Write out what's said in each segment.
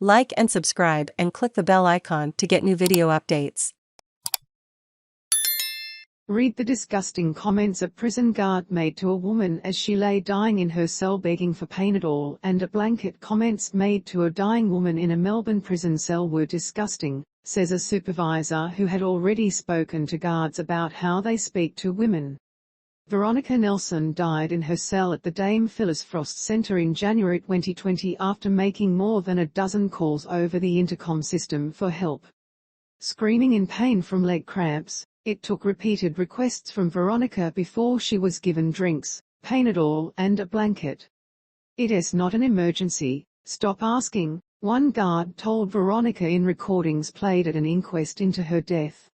Like and subscribe and click the bell icon to get new video updates. Read the disgusting comments a prison guard made to a woman as she lay dying in her cell begging for Panadol, and a blanket comments made to a dying woman in a Melbourne prison cell were disgusting, says a supervisor who had already spoken to guards about how they speak to women. Veronica Nelson died in her cell at the Dame Phyllis Frost Centre in January 2020 after making more than a dozen calls over the intercom system for help. Screaming in pain from leg cramps, it took repeated requests from Veronica before she was given drinks, Panadol and a blanket. "It's not an emergency, stop asking," one guard told Veronica in recordings played at an inquest into her death.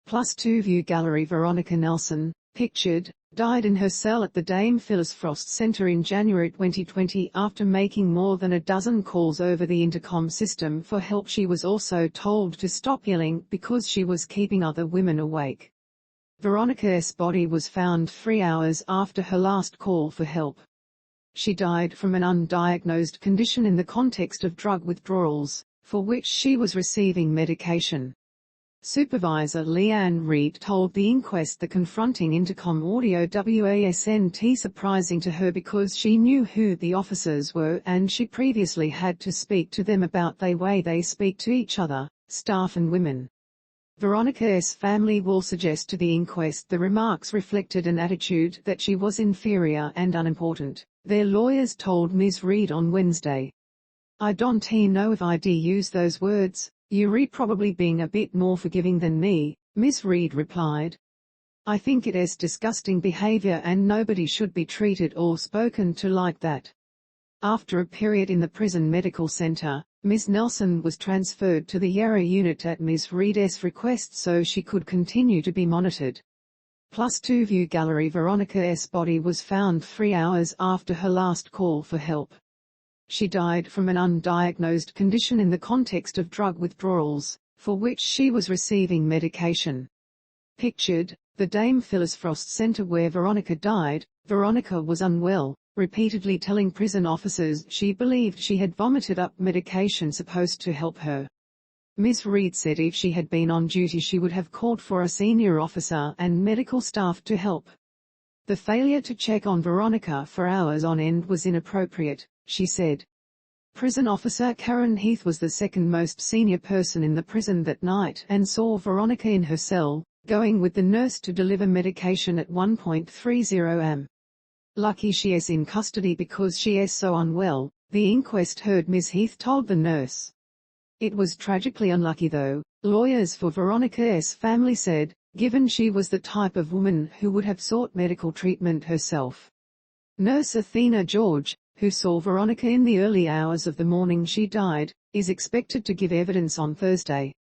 +2 View Gallery. Veronica Nelson, pictured, died in her cell at the Dame Phyllis Frost Centre in January 2020 after making more than a dozen calls over the intercom system for help. She was also told to stop yelling because she was keeping other women awake. Veronica's body was found 3 hours after her last call for help. She died from an undiagnosed condition in the context of drug withdrawals, for which she was receiving medication. Supervisor Leanne Reid told the inquest the confronting intercom audio wasn't surprising to her because she knew who the officers were and she previously had to speak to them about the way they speak to each other, staff and women. Veronica's family will suggest to the inquest the remarks reflected an attitude that she was inferior and unimportant, their lawyers told Ms Reid on Wednesday. "I don't know if I'd use those words. You're probably being a bit more forgiving than me," Ms Reid replied. "I think it is disgusting behaviour and nobody should be treated or spoken to like that." After a period in the prison medical centre, Ms Nelson was transferred to the Yarra Unit at Ms Reid's request so she could continue to be monitored. +2 View Gallery. Veronica's body was found 3 hours after her last call for help. She died from an undiagnosed condition in the context of drug withdrawals, for which she was receiving medication. Pictured, the Dame Phyllis Frost Centre where Veronica died. Veronica was unwell, repeatedly telling prison officers she believed she had vomited up medication supposed to help her. Ms Reid said if she had been on duty she would have called for a senior officer and medical staff to help. "The failure to check on Veronica for hours on end was inappropriate," she said. Prison officer Karen Heath was the second most senior person in the prison that night and saw Veronica in her cell, going with the nurse to deliver medication at 1:30 am. "Lucky she is in custody because she is so unwell," the inquest heard Ms Heath told the nurse. "It was tragically unlucky though," lawyers for Veronica's family said, given she was the type of woman who would have sought medical treatment herself. Nurse Athena George, who saw Veronica in the early hours of the morning she died, is expected to give evidence on Thursday.